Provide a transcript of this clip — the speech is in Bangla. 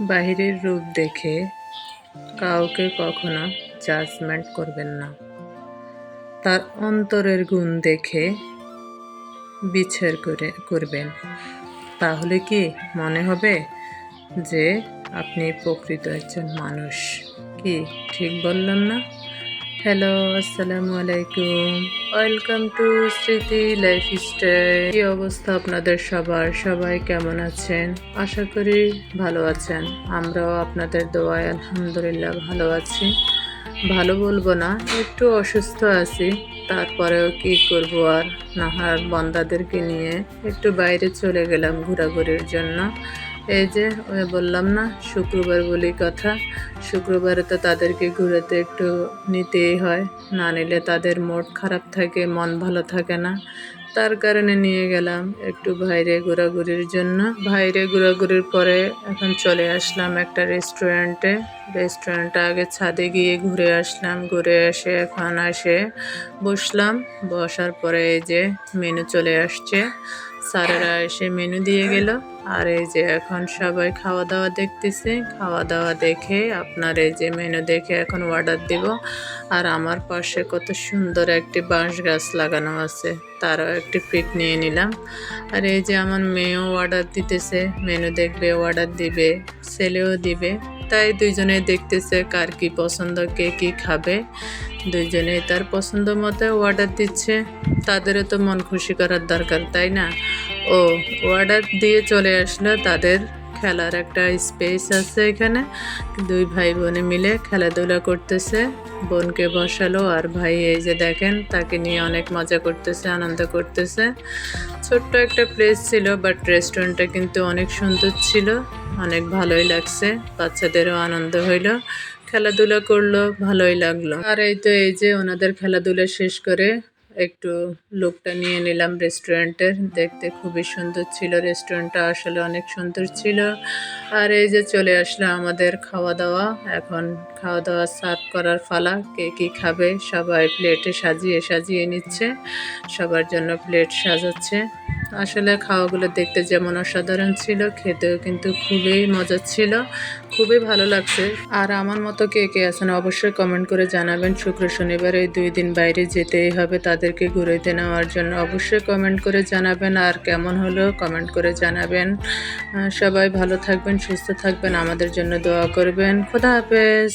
বাহিরের রূপ দেখে কাউকে কখনো জাজমেন্ট করবেন না। তার অন্তরের গুণ দেখে বিচার করবেন। তাহলে কি মনে হবে যে আপনি প্রকৃত একজন মানুষ। কি ঠিক বললাম না? হ্যালো, আসসালামু আলাইকুম। ওয়েলকাম টু স্মৃতি লাইফস্টাইল। কি অবস্থা আপনাদের সবার? সবাই কেমন আছেন? আশা করি ভালো আছেন। আমরাও আপনাদের দোয়ায় আলহামদুলিল্লাহ ভালো আছি। ভালো বলবো না, একটু অসুস্থ আছি। তারপরেও কি করব আর, নাহার বান্দাদেরকে নিয়ে একটু বাইরে চলে গেলাম ঘোরাঘুরির জন্য। এই যে বললাম না, শুক্রবার বলি কথা। শুক্রবারে তো তাদেরকে ঘুরাতে একটু নিতেই হয়, না নিলে তাদের মুড খারাপ থাকে, মন ভালো থাকে না। তার কারণে নিয়ে গেলাম একটু বাইরে ঘোরাঘুরির জন্য। বাইরে ঘোরাঘুরির পরে এখন চলে আসলাম একটা রেস্টুরেন্টে আগে ছাদে গিয়ে ঘুরে আসলাম। ঘুরে এসে এখন বসলাম। বসার পরে এই যে মেনু চলে আসছে। স্যারেরা এসে মেনু দিয়ে গেল। আর এই যে এখন সবাই খাওয়া দাওয়া দেখতেছে। খাওয়া দাওয়া দেখে আপনার এই যে মেনু দেখে এখন অর্ডার দিব। আর আমার পাশে কত সুন্দর একটি বাঁশ গাছ লাগানো আছে, তারও একটি পিক নিয়ে নিলাম। আর এই যে আমার মেয়েও অর্ডার দিতেছে, মেনু দেখবে, অর্ডার দিবে, ছেলেও দিবে। তাই দুইজনে দেখতেছে কার কি পছন্দ, কে কি খাবে। দুইজনেই তার পছন্দ মতো অর্ডার দিচ্ছে। তাদেরও তো মন খুশি করার দরকার, তাই না? ও অর্ডার দিয়ে চলে আসলো। তাদের খেলার একটা স্পেস আছে এখানে। দুই ভাই বোনে মিলে খেলাধুলা করতেছে। বোনকে বসালো আর ভাই এই যে দেখেন তাকে নিয়ে অনেক মজা করতেছে, আনন্দ করতেছে। ছোট্ট একটা প্লেস ছিল, বাট রেস্টুরেন্টটা কিন্তু অনেক সুন্দর ছিল, অনেক ভালোই লাগছে। বাচ্চাদেরও আনন্দ হইলো, খেলাধুলা করলো, ভালোই লাগলো। আর এই তো এই যে ওনাদের খেলাধুলা শেষ করে একটু লুকটা নিয়ে নিলাম রেস্টুরেন্টের। দেখতে খুবই সুন্দর ছিল, রেস্টুরেন্টটা আসলে অনেক সুন্দর ছিল। আর এই যে চলে আসলো আমাদের খাওয়া দাওয়া। এখন খাওয়া দাওয়া সার্ভ করার পালা। কে কী খাবে সবাই প্লেটে সাজিয়ে সাজিয়ে নিচ্ছে, সবার জন্য প্লেট সাজাচ্ছে। আসলে খাওয়াগুলো দেখতে যেমন অসাধারণ ছিল, খেতেও কিন্তু খুবই মজা ছিল, খুবই ভালো লাগছে। আর আমার মতো কে কে আছেন অবশ্যই কমেন্ট করে জানাবেন। শুক্র শনিবার এই 2 দিন বাইরে যেতেই হবে তাদেরকে ঘুরাইতে নেওয়ার জন্য। অবশ্যই কমেন্ট করে জানাবেন, আর কেমন হলো কমেন্ট করে জানাবেন। সবাই ভালো থাকবেন, সুস্থ থাকবেন, আমাদের জন্য দোয়া করবেন। খোদা হাফেজ।